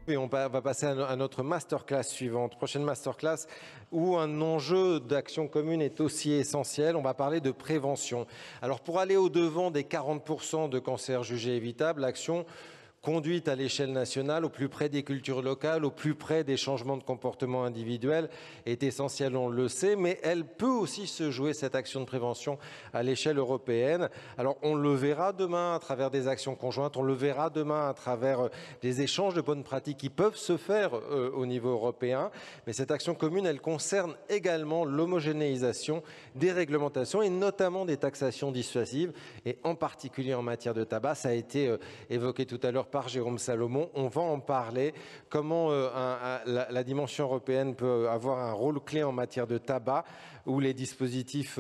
Et on va passer à notre masterclass suivante, prochaine masterclass, où un enjeu d'action commune est aussi essentiel. On va parler de prévention. Alors pour aller au-devant des 40% de cancers jugés évitables, l'action conduite à l'échelle nationale, au plus près des cultures locales, au plus près des changements de comportement individuels, est essentielle, on le sait, mais elle peut aussi se jouer, cette action de prévention, à l'échelle européenne. Alors on le verra demain à travers des actions conjointes, on le verra demain à travers des échanges de bonnes pratiques qui peuvent se faire au niveau européen, mais cette action commune, elle concerne également l'homogénéisation des réglementations et notamment des taxations dissuasives, et en particulier en matière de tabac. Ça a été évoqué tout à l'heure par Jérôme Salomon. On va en parler, comment la dimension européenne peut avoir un rôle clé en matière de tabac, où les dispositifs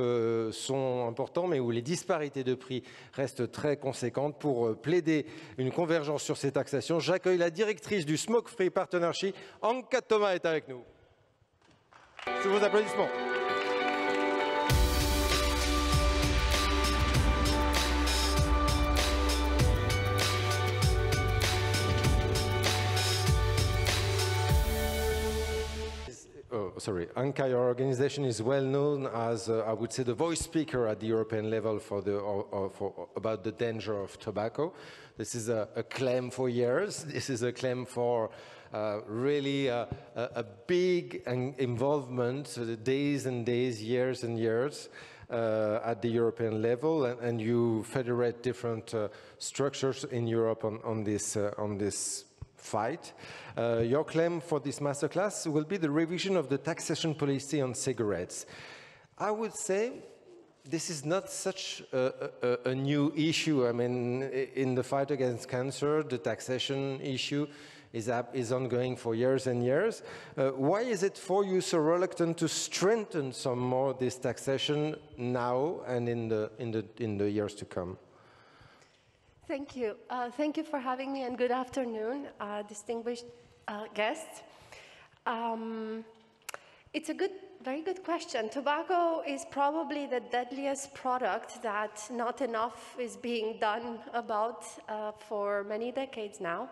sont importants, mais où les disparités de prix restent très conséquentes. Pour plaider une convergence sur ces taxations, j'accueille la directrice du Smoke Free Partnership, Anca TOMA est avec nous. Sous vos applaudissements. Sorry, Anca, your organization is well known as, I would say, the voice speaker at the European level for about the danger of tobacco. This is a claim for years. This is a claim for really a big involvement, days and days, years and years, at the European level, and you federate different structures in Europe on this fight. Your claim for this masterclass will be the revision of the taxation policy on cigarettes. I would say this is not such a new issue. I mean, in the fight against cancer, the taxation issue is ongoing for years and years. Why is it for you so reluctant to strengthen some more this taxation now and in the years to come? Thank you. Thank you for having me, and good afternoon, distinguished guests. It's a very good question. Tobacco is probably the deadliest product that not enough is being done about for many decades now.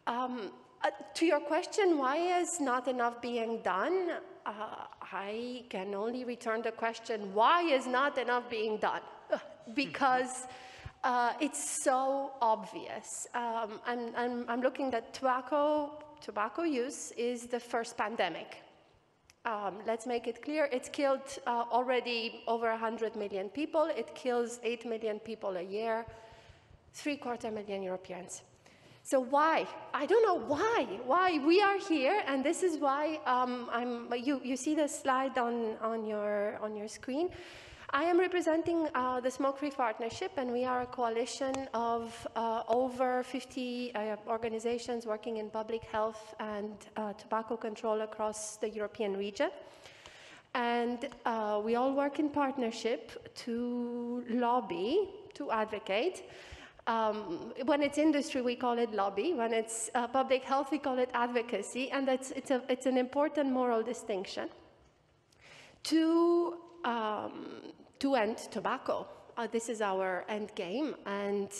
To your question, why is not enough being done? I can only return the question, why is not enough being done? Because it's so obvious. I'm looking at tobacco use is the first pandemic. Let's make it clear, it's killed already over 100 million people. It kills 8 million people a year, 3/4 Europeans. So why? I don't know why we are here, and this is why you see the slide on your screen. I am representing the Smoke Free Partnership, and we are a coalition of over 50 organizations working in public health and tobacco control across the European region. And we all work in partnership to lobby, to advocate. When it's industry, we call it lobby. When it's public health, we call it advocacy. And it's an important moral distinction. To end tobacco. This is our end game, and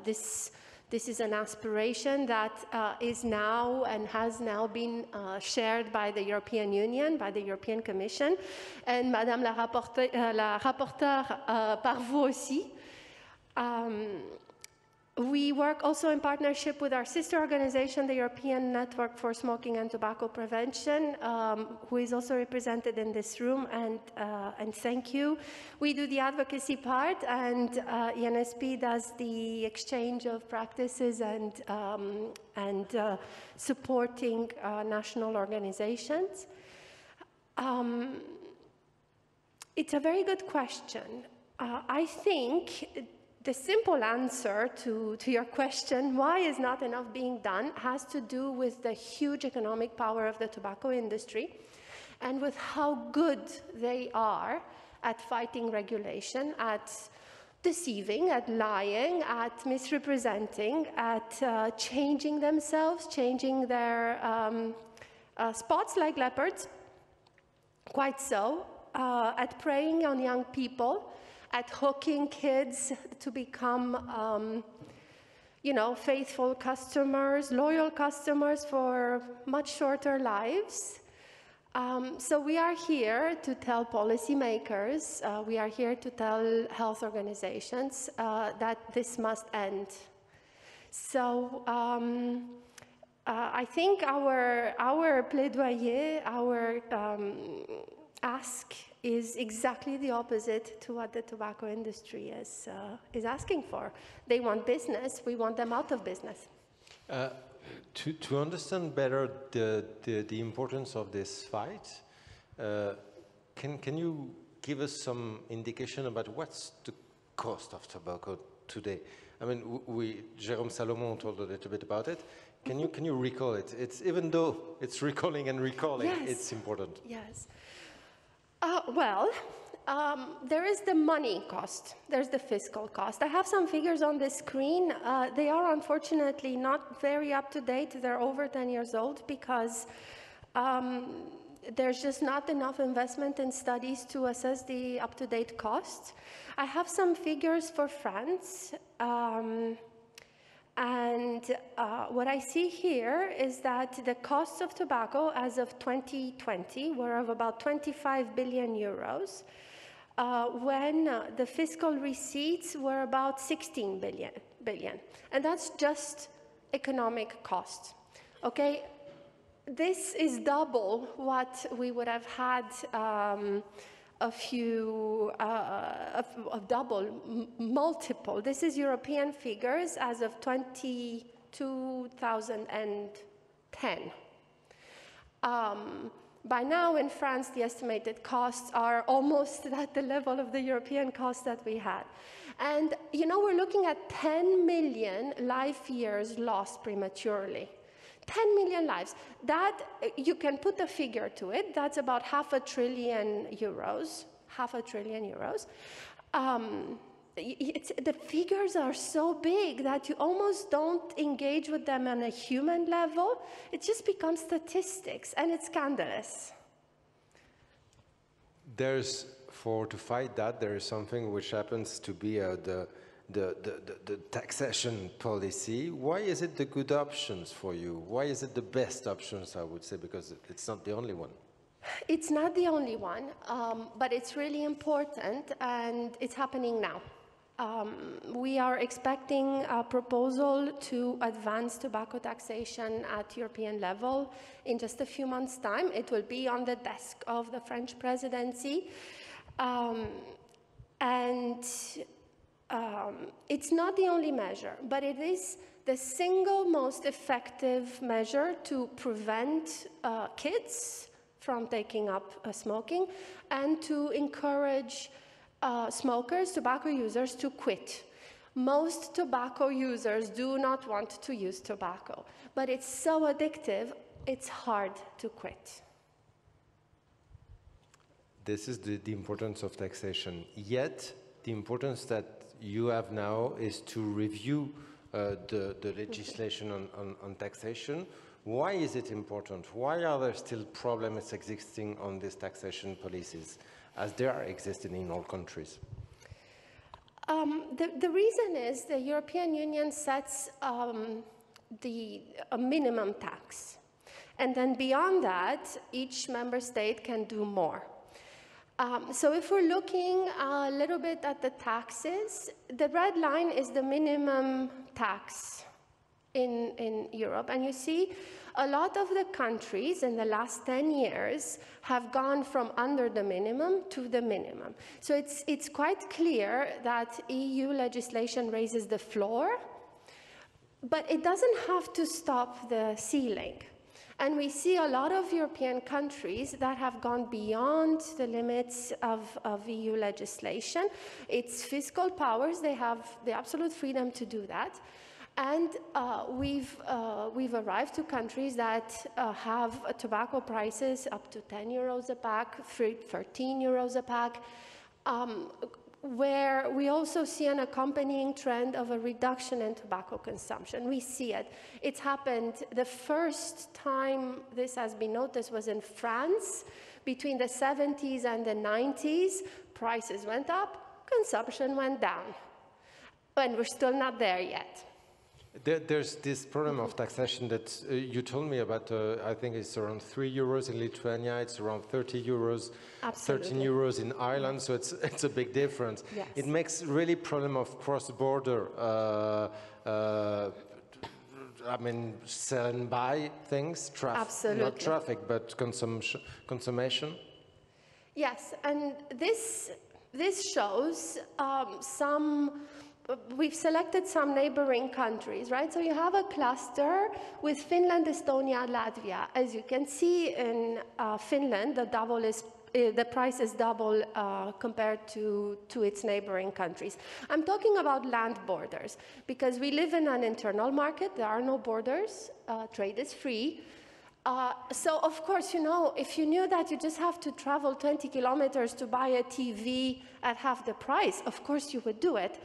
this is an aspiration that is now and has now been shared by the European Union, by the European Commission, and Madame la rapporteure par vous aussi. We work also in partnership with our sister organization, the European Network for Smoking and Tobacco Prevention, who is also represented in this room, and thank you. We do the advocacy part, and ENSP does the exchange of practices and supporting national organizations. It's a very good question. I think the simple answer to your question, why is not enough being done, has to do with the huge economic power of the tobacco industry and with how good they are at fighting regulation, at deceiving, at lying, at misrepresenting, at changing themselves, changing their spots like leopards, quite so, at preying on young people, at hooking kids to become you know, faithful customers, loyal customers for much shorter lives. So we are here to tell policymakers, we are here to tell health organizations that this must end. So I think our plaidoyer, our ask is exactly the opposite to what the tobacco industry is asking for. They want business, we want them out of business. To understand better the importance of this fight, can you give us some indication about what's the cost of tobacco today? I mean, Jérôme Salomon told a little bit about it. Can you recall it? It's, even though it's recalling and recalling, yes, it's important. Yes. There is the money cost. There's the fiscal cost. I have some figures on the screen. They are unfortunately not very up to date. They're over 10 years old because there's just not enough investment in studies to assess the up-to-date costs. I have some figures for France. What I see here is that the costs of tobacco as of 2020 were of about 25 billion euros, when the fiscal receipts were about 16 billion. And that's just economic cost, okay? This is double what we would have had multiple. This is European figures as of 2010. By now in France, the estimated costs are almost at the level of the European costs that we had. And, you know, we're looking at 10 million life years lost prematurely. 10 million lives. That, you can put a figure to it. That's about €500 billion. €500 billion. The figures are so big that you almost don't engage with them on a human level. It just becomes statistics, and it's scandalous. To fight that, there is something which happens to be the taxation policy. Why is it the good options for you? Why is it the best options, I would say, because it's not the only one? It's not the only one, but it's really important, and it's happening now. We are expecting a proposal to advance tobacco taxation at European level in just a few months' time. It will be on the desk of the French presidency. It's not the only measure, but it is the single most effective measure to prevent kids from taking up smoking and to encourage smokers, tobacco users, to quit. Most tobacco users do not want to use tobacco, but it's so addictive, it's hard to quit. This is the importance of taxation. Yet, the importance that you have now is to review the legislation on taxation. Why is it important? Why are there still problems existing on these taxation policies, as they are existing in all countries? The reason is the European Union sets a minimum tax. And then beyond that, each member state can do more. So if we're looking a little bit at the taxes, the red line is the minimum tax in Europe. And you see a lot of the countries in the last 10 years have gone from under the minimum to the minimum. So it's quite clear that EU legislation raises the floor, but it doesn't have to stop the ceiling. And we see a lot of European countries that have gone beyond the limits of EU legislation. It's fiscal powers. They have the absolute freedom to do that. And we've arrived to countries that have tobacco prices up to 10 euros a pack, 13 euros a pack, where we also see an accompanying trend of a reduction in tobacco consumption. We see it. It's happened. The first time this has been noticed was in France. Between the 70s and the 90s, prices went up, consumption went down. And we're still not there yet. There's this problem of taxation that you told me about. I think it's around 3 euros in Lithuania. It's around 30 euros, Absolutely. 13 euros in Ireland. So it's a big difference. Yes. It makes really problem of cross-border. I mean, sell and buy things. Absolutely. Not traffic, but consummation. Yes, and this shows we've selected some neighboring countries, right? So you have a cluster with Finland, Estonia, Latvia. As you can see in Finland, the price is double compared to its neighboring countries. I'm talking about land borders because we live in an internal market. There are no borders. Trade is free. So, of course, you know, if you knew that you just have to travel 20 kilometers to buy a TV at half the price, of course you would do it.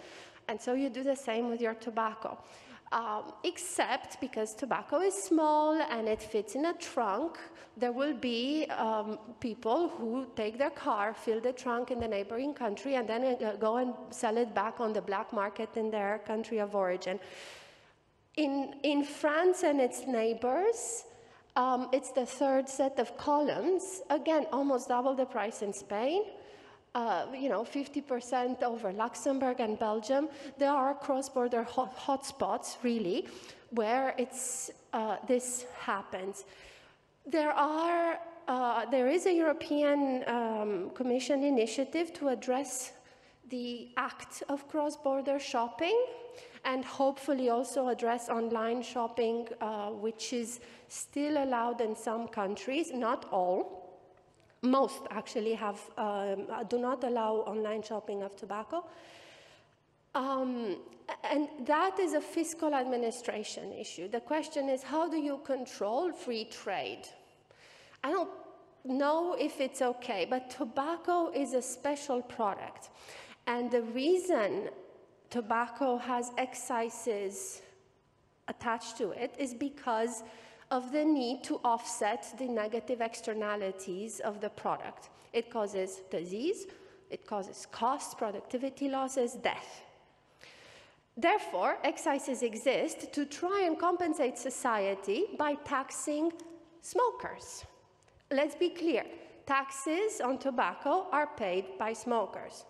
And so you do the same with your tobacco. Except because tobacco is small and it fits in a trunk, there will be people who take their car, fill the trunk in the neighboring country, and then go and sell it back on the black market in their country of origin. In France and its neighbors, it's the third set of columns. Again, almost double the price in Spain. 50% over Luxembourg and Belgium. There are cross-border hotspots, really, where this happens. There is a European Commission initiative to address the act of cross-border shopping and hopefully also address online shopping, which is still allowed in some countries, not all. Most actually do not allow online shopping of tobacco. And that is a fiscal administration issue. The question is, how do you control free trade? I don't know if it's okay, but tobacco is a special product. And the reason tobacco has excises attached to it is because of the need to offset the negative externalities of the product. It causes disease, it causes costs, productivity losses, death. Therefore, excises exist to try and compensate society by taxing smokers. Let's be clear, taxes on tobacco are paid by smokers.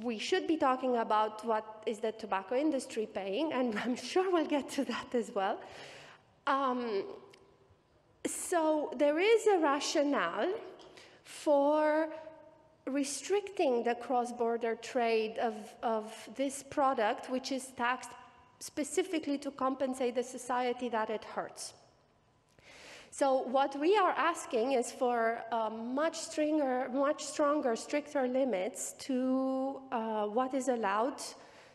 We should be talking about what is the tobacco industry paying, and I'm sure we'll get to that as well. So there is a rationale for restricting the cross-border trade of this product, which is taxed specifically to compensate the society that it hurts. So what we are asking is for much stronger, stricter limits to what is allowed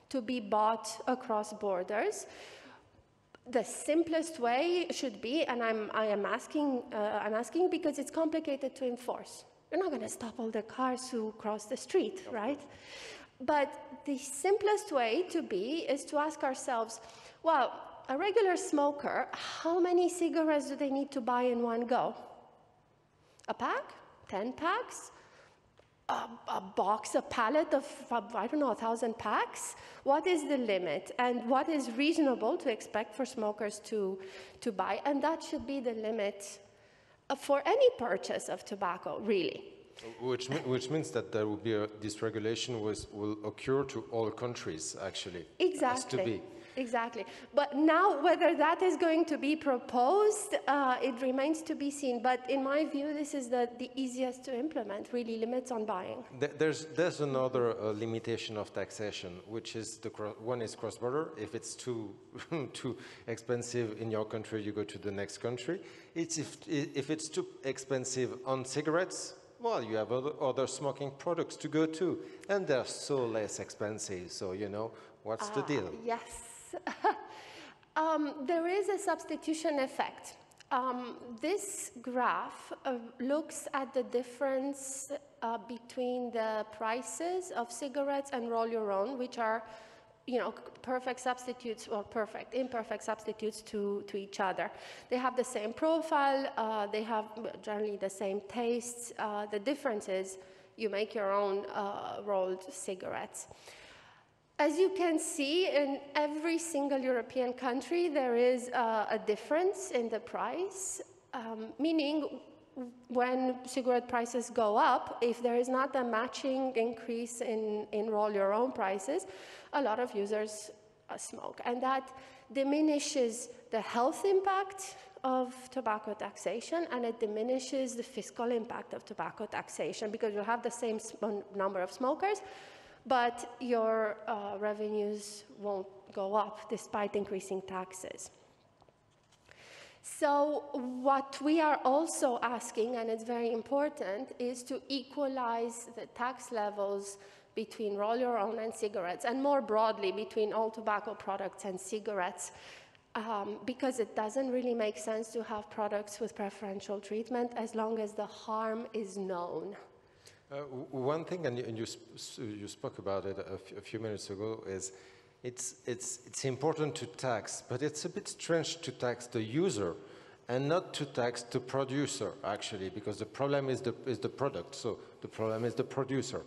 to be bought across borders. The simplest way should be, and I'm asking because it's complicated to enforce. You're not going to stop all the cars who cross the street, right? But the simplest way to be is to ask ourselves, well, a regular smoker, how many cigarettes do they need to buy in one go? A pack? 10 packs? A box, a pallet of, 1,000 packs? What is the limit? And what is reasonable to expect for smokers to buy? And that should be the limit for any purchase of tobacco, really. Which means that there will be this regulation will occur to all countries, actually. Exactly. It has to be. Exactly. But now, whether that is going to be proposed, it remains to be seen. But in my view, this is the easiest to implement, really, limits on buying. There's another limitation of taxation, which is one is cross-border. If it's too expensive in your country, you go to the next country. If it's too expensive on cigarettes, well, you have other smoking products to go to, and they're so less expensive. So, what's the deal? Yes. There is a substitution effect. This graph looks at the difference between the prices of cigarettes and roll your own, which are, perfect substitutes or imperfect substitutes to each other. They have the same profile. They have generally the same tastes. The difference is you make your own rolled cigarettes. As you can see, in every single European country, there is a difference in the price, meaning when cigarette prices go up, if there is not a matching increase in roll your own prices, a lot of users smoke. And that diminishes the health impact of tobacco taxation, and it diminishes the fiscal impact of tobacco taxation, because you have the same number of smokers, but your revenues won't go up despite increasing taxes. So what we are also asking, and it's very important, is to equalize the tax levels between roll your own and cigarettes, and more broadly between all tobacco products and cigarettes, because it doesn't really make sense to have products with preferential treatment as long as the harm is known. One thing, and you spoke about it a few minutes ago, is it's important to tax, but it's a bit strange to tax the user and not to tax the producer, actually, because the problem is the product, so the problem is the producer.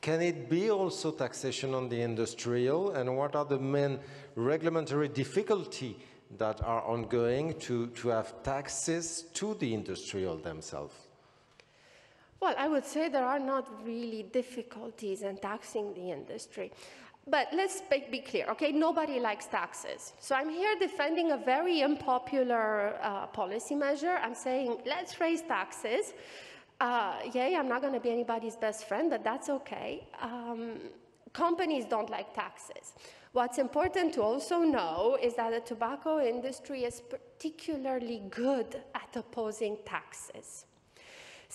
Can it be also taxation on the industrial, and what are the main regulatory difficulties that are ongoing to have taxes to the industrial themselves? Well, I would say there are not really difficulties in taxing the industry. But let's be clear, okay? Nobody likes taxes. So I'm here defending a very unpopular policy measure. I'm saying, let's raise taxes. Yay, I'm not going to be anybody's best friend, but that's okay. Companies don't like taxes. What's important to also know is that the tobacco industry is particularly good at opposing taxes.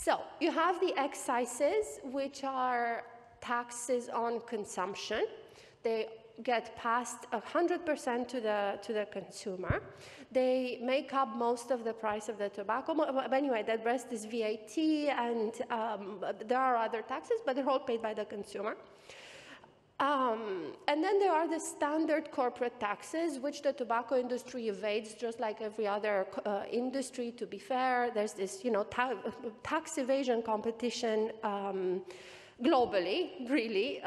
So you have the excises, which are taxes on consumption. They get passed 100% to the consumer. They make up most of the price of the tobacco. But anyway, the rest is VAT, and there are other taxes, but they're all paid by the consumer. And then there are the standard corporate taxes, which the tobacco industry evades, just like every other industry, to be fair. There's this, tax evasion competition globally, really.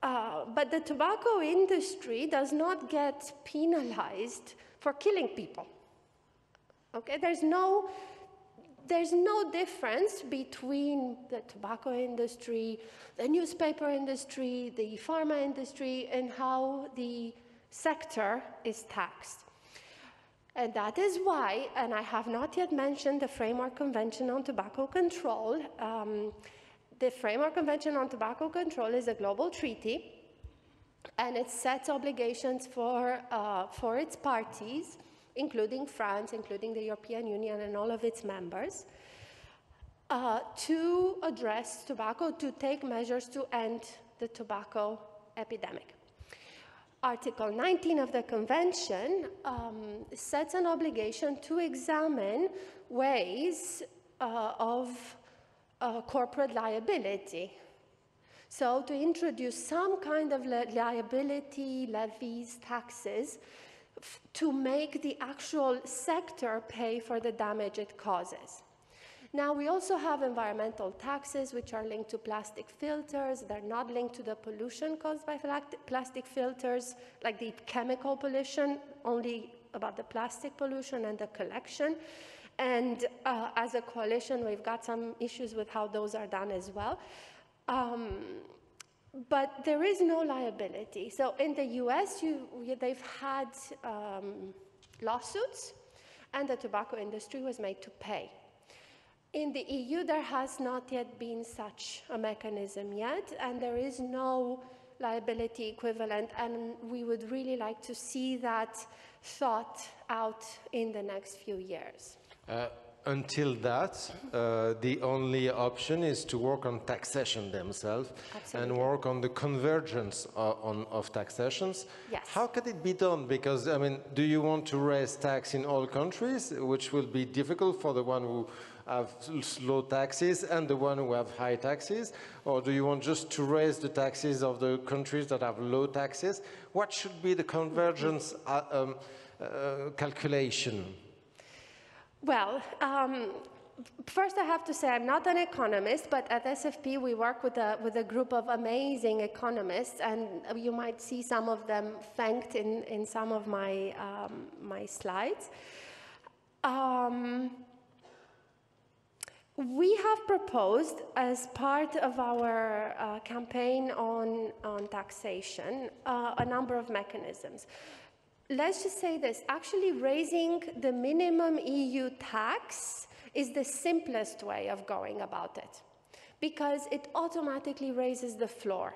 But the tobacco industry does not get penalized for killing people. Okay, there's no difference between the tobacco industry, the newspaper industry, the pharma industry, and how the sector is taxed. And that is why, and I have not yet mentioned the Framework Convention on Tobacco Control. The Framework Convention on Tobacco Control is a global treaty, and it sets obligations for its parties, including France, including the European Union and all of its members, to address tobacco, to take measures to end the tobacco epidemic. Article 19 of the Convention sets an obligation to examine ways of corporate liability. So to introduce some kind of liability, levies, taxes, to make the actual sector pay for the damage it causes. Now, we also have environmental taxes, which are linked to plastic filters. They're not linked to the pollution caused by plastic filters, like the chemical pollution, only about the plastic pollution and the collection. And as a coalition, we've got some issues with how those are done as well. But there is no liability. So in the US, they've had lawsuits, and the tobacco industry was made to pay. In the EU, there has not yet been such a mechanism yet, and there is no liability equivalent, and we would really like to see that thought out in the next few years. Until that, the only option is to work on taxation themselves. Absolutely. And work on the convergence of taxations. Yes. How can it be done? Because, I mean, do you want to raise tax in all countries, which will be difficult for the one who have low taxes and the one who have high taxes? Or do you want just to raise the taxes of the countries that have low taxes? What should be the convergence calculation? Well, first I have to say I'm not an economist, but at SFP we work with a group of amazing economists, and you might see some of them thanked in some of my, my slides. We have proposed, as part of our campaign on taxation, a number of mechanisms. Let's just say this, actually raising the minimum EU tax is the simplest way of going about it, because it automatically raises the floor.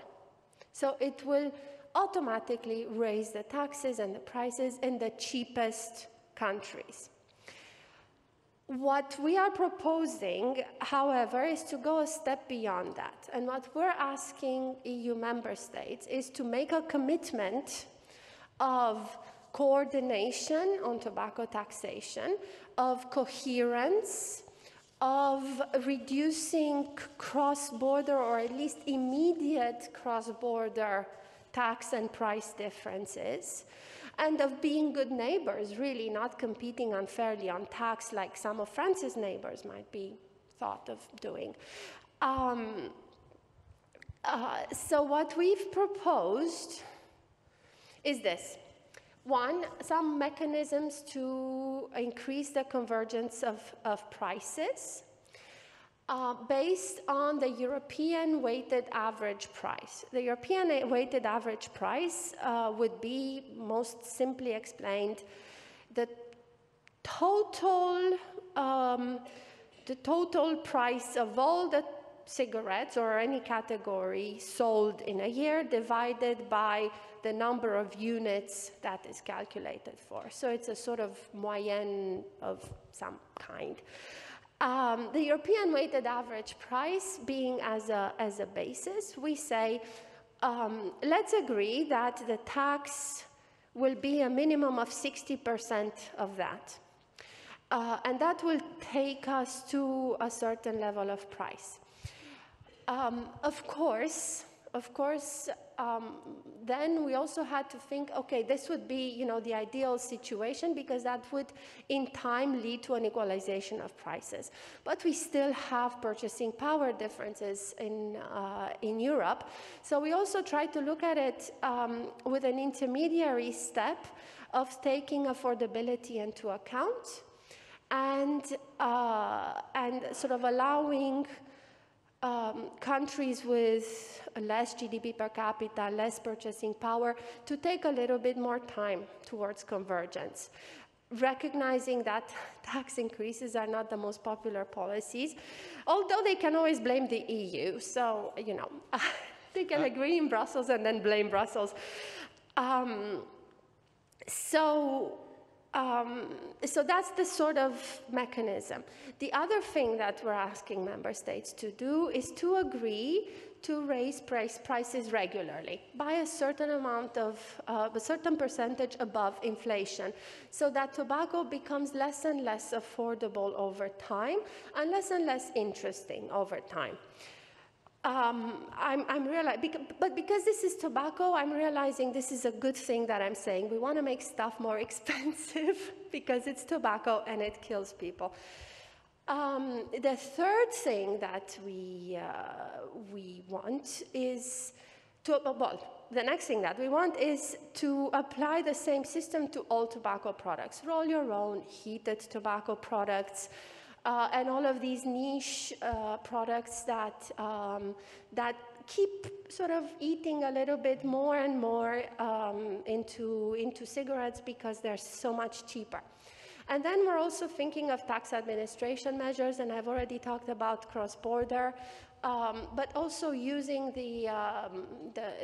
So it will automatically raise the taxes and the prices in the cheapest countries. What we are proposing, however, is to go a step beyond that. And what we're asking EU member states is to make a commitment of coordination on tobacco taxation, of coherence, of reducing cross-border or at least immediate cross-border tax and price differences, and of being good neighbors, really not competing unfairly on tax like some of France's neighbors might be thought of doing. So what we've proposed is this. One, some mechanisms to increase the convergence of prices based on the European weighted average price. The European weighted average price would be, most simply explained, the total price of all the cigarettes or any category sold in a year divided by the number of units that is calculated for. So it's a sort of moyenne of some kind. The European weighted average price being as a basis, we say, let's agree that the tax will be a minimum of 60% of that. And that will take us to a certain level of price. Of course, then we also had to think, okay, this would be, you know, the ideal situation, because that would in time lead to an equalization of prices. But we still have purchasing power differences in Europe. So we also try to look at it with an intermediary step of taking affordability into account and sort of allowing countries with less GDP per capita, less purchasing power, to take a little bit more time towards convergence, recognizing that tax increases are not the most popular policies, although they can always blame the EU. So, you know, they can agree in Brussels and then blame Brussels. So that's the sort of mechanism. The other thing that we're asking member states to do is to agree to raise prices regularly by a certain amount of, a certain percentage above inflation, so that tobacco becomes less and less affordable over time and less interesting over time. But because this is tobacco, I'm realizing this is a good thing that I'm saying. We want to make stuff more expensive because it's tobacco and it kills people. The third thing that we want is to, well, the next thing that we want is to apply the same system to all tobacco products. Roll your own, heated tobacco products, and all of these niche products that keep sort of eating a little bit more and more into cigarettes because they're so much cheaper. And then we're also thinking of tax administration measures, and I've already talked about cross-border, but also using the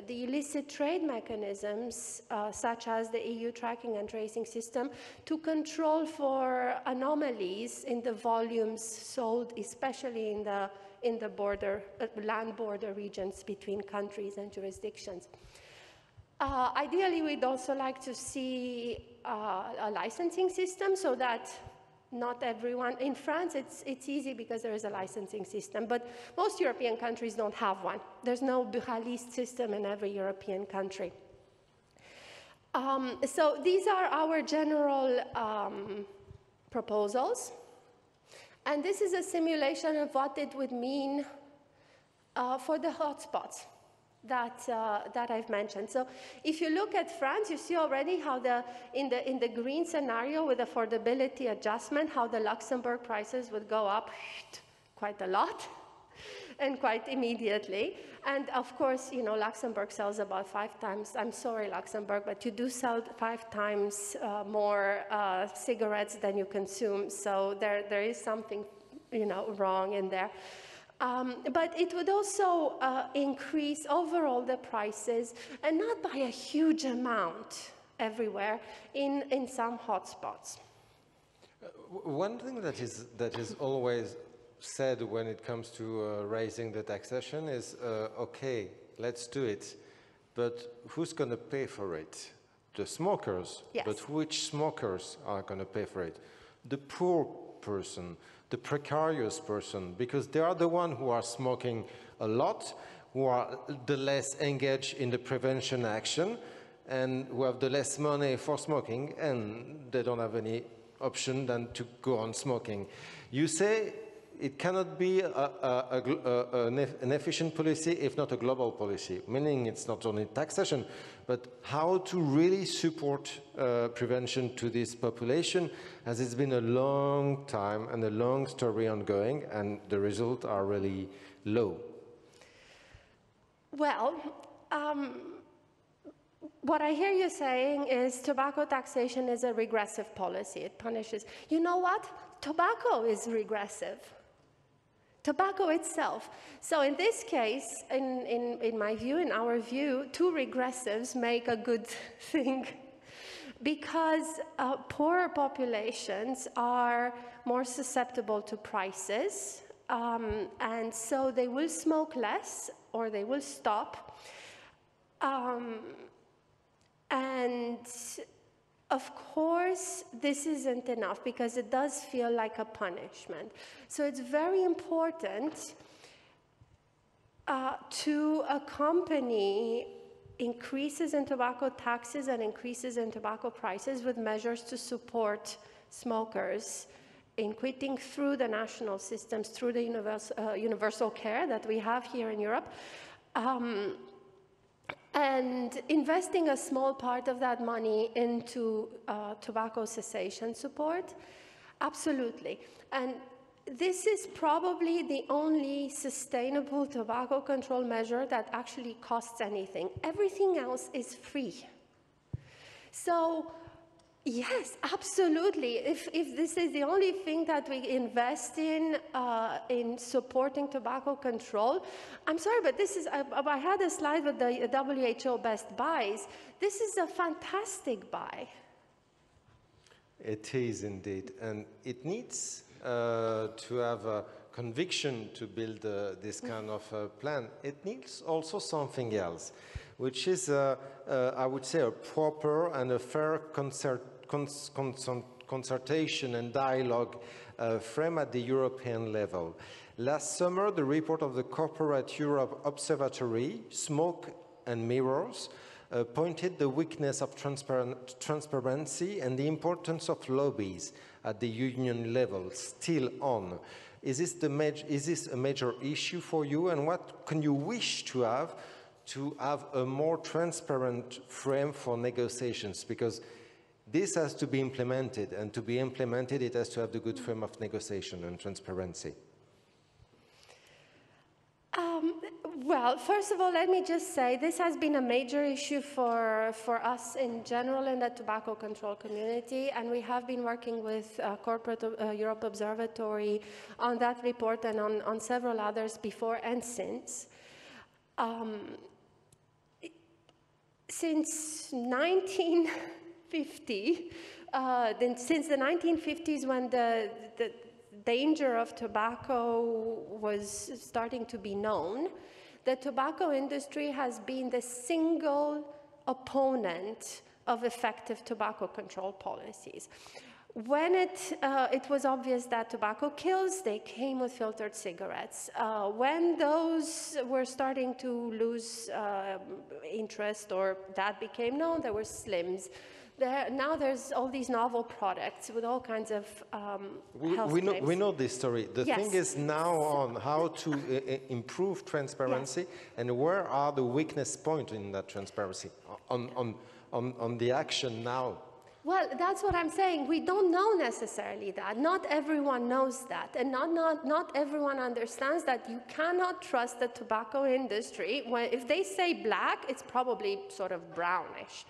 illicit trade mechanisms, such as the EU tracking and tracing system, to control for anomalies in the volumes sold, especially in the land border regions between countries and jurisdictions. Ideally, we'd also like to see a licensing system so that not everyone, in France it's easy because there is a licensing system, but most European countries don't have one. There's no buraliste system in every European country. So these are our general proposals. And this is a simulation of what it would mean for the hotspots that I've mentioned. So if you look at France, you see already how in the green scenario with affordability adjustment, how the Luxembourg prices would go up quite a lot and quite immediately. And of course, you know, Luxembourg sells about 5 times, I'm sorry, Luxembourg, but you do sell 5 times more cigarettes than you consume. So there is something, you know, wrong in there. But it would also increase overall the prices, and not by a huge amount everywhere, in some hotspots. One thing that is always said when it comes to raising the taxation is, okay, let's do it, but who's going to pay for it? The smokers. Yes. But which smokers are going to pay for it? The poor person, the precarious person, because they are the ones who are smoking a lot, who are the less engaged in the prevention action, and who have the less money for smoking, and they don't have any option than to go on smoking. You say it cannot be an efficient policy if not a global policy, meaning it's not only taxation, but how to really support prevention to this population, as it's been a long time and a long story ongoing, and the results are really low. Well, what I hear you saying is tobacco taxation is a regressive policy. It punishes. You know what? Tobacco is regressive. Tobacco itself. So in this case, in my view, in our view, 2 regressives make a good thing, because poorer populations are more susceptible to prices, and so they will smoke less or they will stop. And of course, this isn't enough, because it does feel like a punishment. So it's very important to accompany increases in tobacco taxes and increases in tobacco prices with measures to support smokers in quitting through the national systems, through the universal care that we have here in Europe. And investing a small part of that money into tobacco cessation support, absolutely. And this is probably the only sustainable tobacco control measure that actually costs anything. Everything else is free. So, yes, absolutely. If this is the only thing that we invest in supporting tobacco control, I'm sorry, but this is, I had a slide with the WHO best buys. This is a fantastic buy. It is indeed, and it needs to have a conviction to build this kind of plan. It needs also something else, which is, I would say, a proper and a fair consultation and dialogue frame at the European level. Last summer, the report of the Corporate Europe Observatory, Smoke and Mirrors, pointed the weakness of transparency and the importance of lobbies at the union level still on. Is this a major issue for you, and what can you wish to have a more transparent frame for negotiations? Because this has to be implemented, and to be implemented, it has to have the good frame of negotiation and transparency. Well, first of all, let me just say this has been a major issue for us in general in the tobacco control community, and we have been working with Corporate Europe Observatory on that report and on several others before and since. Since 1950, since the 1950s, when the danger of tobacco was starting to be known, the tobacco industry has been the single opponent of effective tobacco control policies. When it was obvious that tobacco kills, they came with filtered cigarettes. When those were starting to lose interest, or that became known, there were slims. Now there's all these novel products with all kinds of health claims. We know this story. The Yes. thing is now on how to improve transparency, Yes. and where are the weakness points in that transparency on the action now. Well, that's what I'm saying. We don't know necessarily that. Not everyone knows that. And not everyone understands that you cannot trust the tobacco industry. If they say black, it's probably sort of brownish.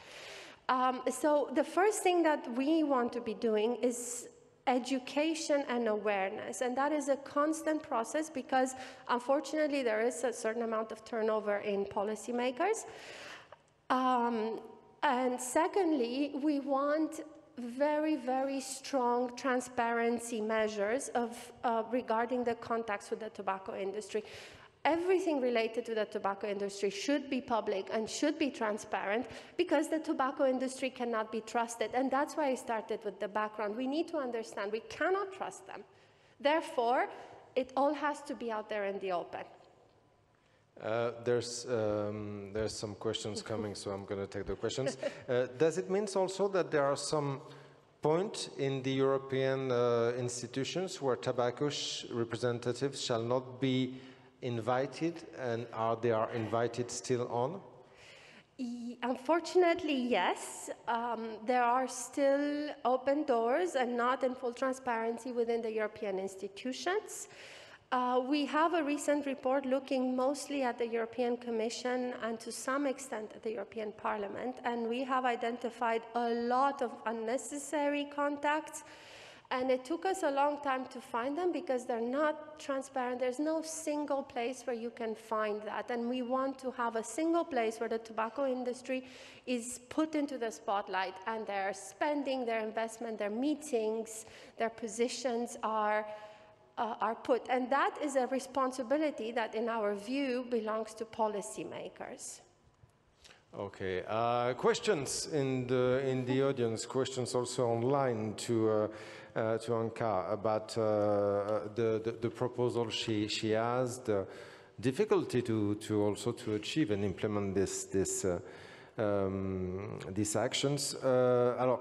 So the first thing that we want to be doing is education and awareness. And that is a constant process because, unfortunately, there is a certain amount of turnover in policymakers. And secondly, we want very, very strong transparency measures regarding the contacts with the tobacco industry. Everything related to the tobacco industry should be public and should be transparent because the tobacco industry cannot be trusted. And that's why I started with the background. We need to understand we cannot trust them. Therefore, it all has to be out there in the open. There's some questions coming, so I'm going to take the questions. Does it mean also that there are some points in the European institutions where tobacco representatives shall not be invited, and they are invited still on? Unfortunately, yes. There are still open doors and not in full transparency within the European institutions. We have a recent report looking mostly at the European Commission and to some extent at the European Parliament, and we have identified a lot of unnecessary contacts, and it took us a long time to find them because they're not transparent. There's no single place where you can find that, and we want to have a single place where the tobacco industry is put into the spotlight, and their spending, their investment, their meetings, their positions are put. And that is a responsibility that, in our view, belongs to policymakers. Okay. Questions in the audience, questions also online to Anca about the proposal she has, the difficulty to also to achieve and implement these actions. Alors,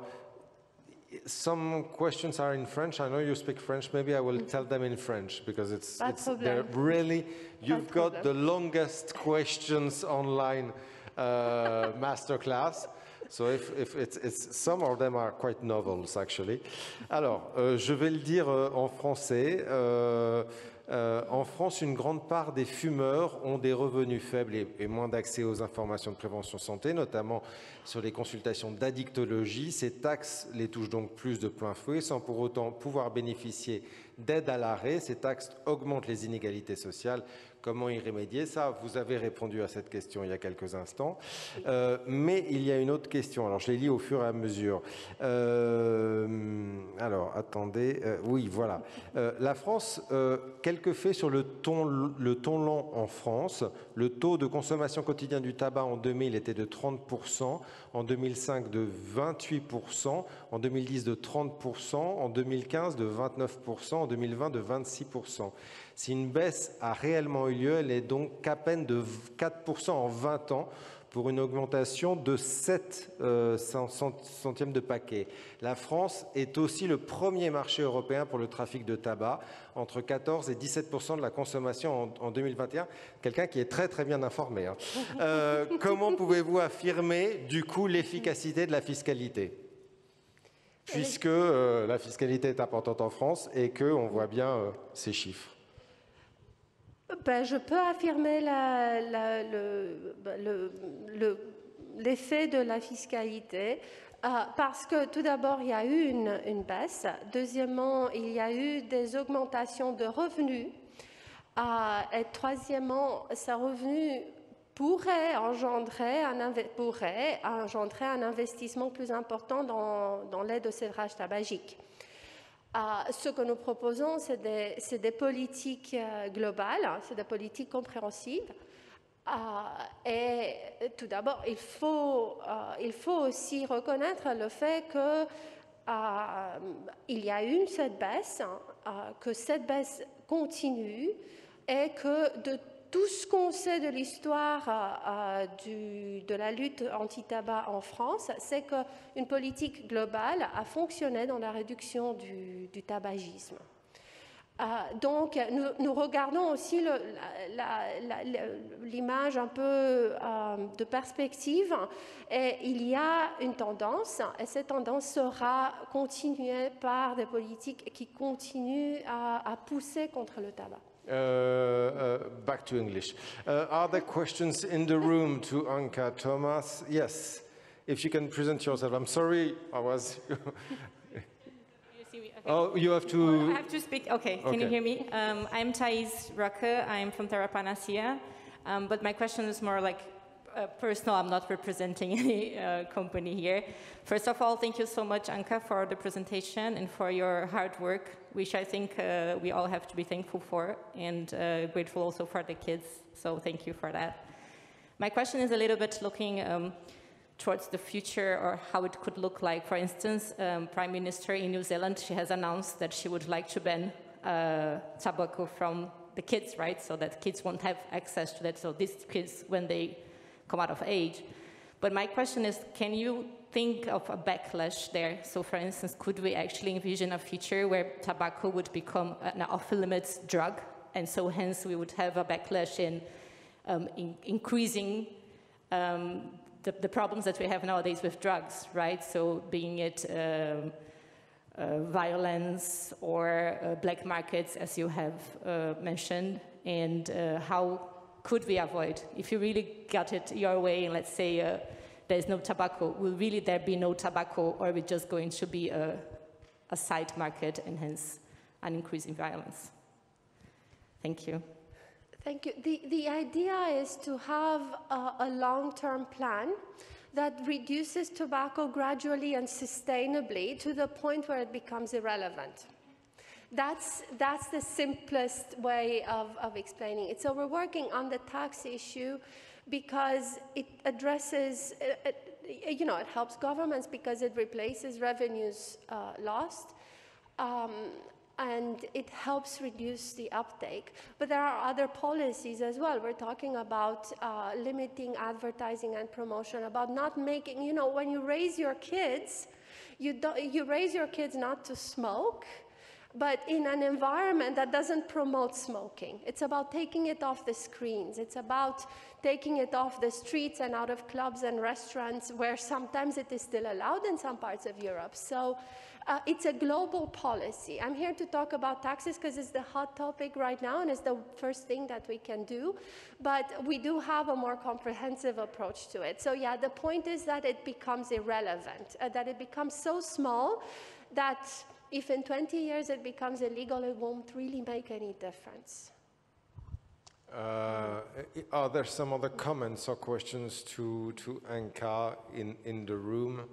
some questions are in French. I know you speak French. Maybe I will tell them in French because they're really, you've got the longest questions online masterclass. So if it's some of them are quite novels actually. Alors, je vais le dire en français. En France, une grande part des fumeurs ont des revenus faibles et moins d'accès aux informations de prévention santé, notamment sur les consultations d'addictologie. Ces taxes les touchent donc plus de plein fouet, sans pour autant pouvoir bénéficier d'aide à l'arrêt. Ces taxes augmentent les inégalités sociales. Comment y remédier? Ça, vous avez répondu à cette question il y a quelques instants. Mais il y a une autre question. Alors, je les lis au fur et à mesure. Alors, attendez. Oui, voilà. La France, quelques faits sur le ton lent en France. Le taux de consommation quotidien du tabac en 2000 était de 30%, en 2005 de 28%, en 2010 de 30%, en 2015 de 29%, en 2020 de 26%. Si une baisse a réellement eu lieu, elle est donc qu'à peine de 4% en 20 ans, pour une augmentation de 7 centièmes de paquet. La France est aussi le premier marché européen pour le trafic de tabac, entre 14 et 17% de la consommation en 2021. Quelqu'un qui est très très bien informé. Hein. Comment pouvez-vous affirmer du coup l'efficacité de la fiscalité ? Puisque la fiscalité est importante en France et qu'on voit bien ces chiffres. Ben, je peux affirmer l'effet de la fiscalité parce que tout d'abord, il y a eu une baisse. Deuxièmement, il y a eu des augmentations de revenus. Et troisièmement, ces revenus pourraient engendrer un investissement plus important dans l'aide au sévrage tabagique. Ce que nous proposons, c'est des politiques globales, c'est des politiques compréhensives. Et tout d'abord, il faut aussi reconnaître le fait qu'il y a eu cette baisse, que cette baisse continue et que tout ce qu'on sait de l'histoire de la lutte anti-tabac en France, c'est qu'une politique globale a fonctionné dans la réduction du tabagisme. Donc, nous regardons aussi l'image un peu de perspective, et il y a une tendance, et cette tendance sera continuée par des politiques qui continuent à pousser contre le tabac. Back to English. Are there questions in the room to Anca, Thomas? Yes. If you can present yourself. I'm sorry, I was... Oh, you have to... Oh, I have to speak. Okay, can you hear me? I'm Thais Rocke. I'm from Terra Panacea. But my question is more like personal. I'm not representing any company here. First of all, thank you so much, Anca, for the presentation and for your hard work, which I think we all have to be thankful for, and grateful also for the kids. So thank you for that. My question is a little bit looking towards the future, or how it could look like. For instance, Prime Minister in New Zealand, she has announced that she would like to ban tobacco from the kids, right? So that kids won't have access to that. So these kids, when they come out of age. But my question is, can you think of a backlash there? So for instance, could we actually envision a future where tobacco would become an off-limits drug? And so hence we would have a backlash in increasing the problems that we have nowadays with drugs, right? So being it violence or black markets, as you have mentioned, and how could we avoid, if you really got it your way, and let's say there's no tobacco, will really there be no tobacco, or are we just going to be a side market and hence an increase in violence? Thank you. Thank you. The idea is to have a long-term plan that reduces tobacco gradually and sustainably to the point where it becomes irrelevant. That's the simplest way of explaining it. So we're working on the tax issue because it addresses, it helps governments because it replaces revenues lost. And it helps reduce the uptake. But there are other policies as well. We're talking about limiting advertising and promotion, about not making, when you raise your kids, you raise your kids not to smoke, but in an environment that doesn't promote smoking. It's about taking it off the screens. It's about taking it off the streets and out of clubs and restaurants where sometimes it is still allowed in some parts of Europe. So it's a global policy. I'm here to talk about taxes because it's the hot topic right now and it's the first thing that we can do. But we do have a more comprehensive approach to it. So yeah, the point is that it becomes irrelevant, that it becomes so small that if in 20 years it becomes illegal, it won't really make any difference. Are there some other comments or questions to Anca in the room?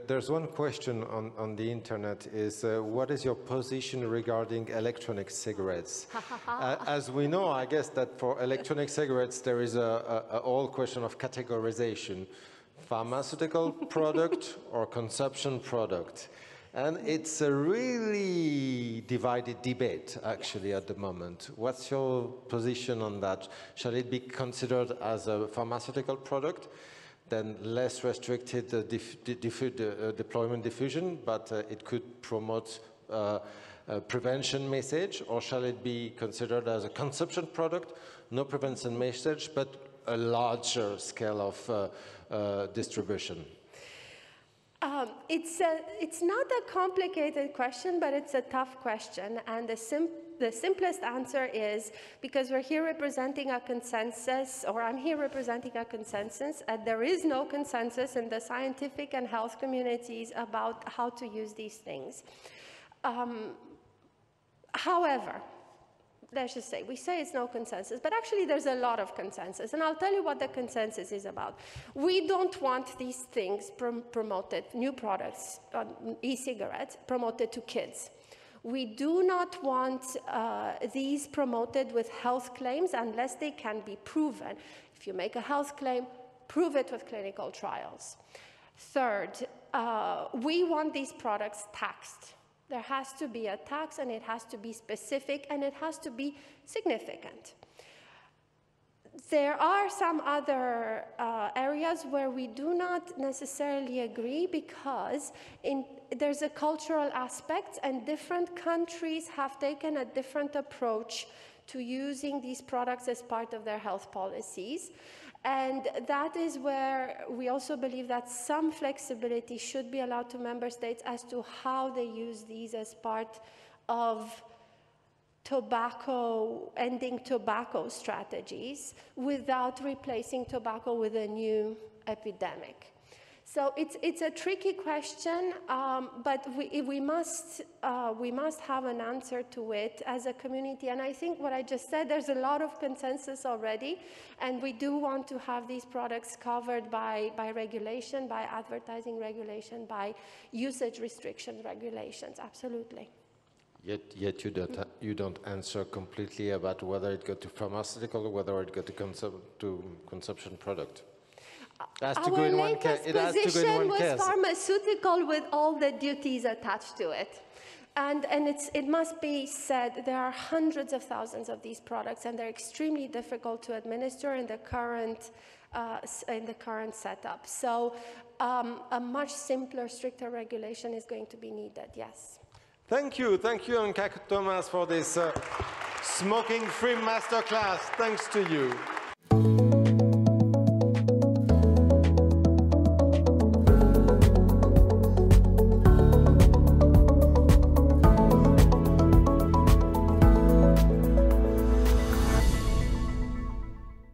There's one question on the internet is, what is your position regarding electronic cigarettes? As we know, I guess that for electronic cigarettes, there is a whole question of categorization. Pharmaceutical product or consumption product. And it's a really divided debate, actually, at the moment. What's your position on that? Shall it be considered as a pharmaceutical product, then less restricted deployment diffusion, but it could promote a prevention message, or shall it be considered as a consumption product, no prevention message, but a larger scale of distribution? It's not a complicated question, but it's a tough question. And the simplest answer is, because we're here representing a consensus, or I'm here representing a consensus, and there is no consensus in the scientific and health communities about how to use these things. However, let's just say, we say it's no consensus, but actually there's a lot of consensus. And I'll tell you what the consensus is about. We don't want these things promoted, new products, e-cigarettes, promoted to kids. We do not want these promoted with health claims unless they can be proven. If you make a health claim, prove it with clinical trials. Third, we want these products taxed. There has to be a tax, and it has to be specific, and it has to be significant. There are some other areas where we do not necessarily agree because there's a cultural aspect, and different countries have taken a different approach to using these products as part of their health policies. And that is where we also believe that some flexibility should be allowed to member states as to how they use these as part of ending tobacco strategies without replacing tobacco with a new epidemic. So it's a tricky question, but we must have an answer to it as a community. And I think what I just said, there's a lot of consensus already, and we do want to have these products covered by regulation, by advertising regulation, by usage restriction regulations, absolutely. Yet you don't answer completely about whether it got to pharmaceutical or whether it got to consumption product. It has to go in one case. Our latest position was pharmaceutical with all the duties attached to it. And it must be said, there are hundreds of thousands of these products, and they're extremely difficult to administer in the current setup. So a much simpler, stricter regulation is going to be needed, yes. Thank you, Anca, Thomas, for this smoking-free masterclass. Thanks to you.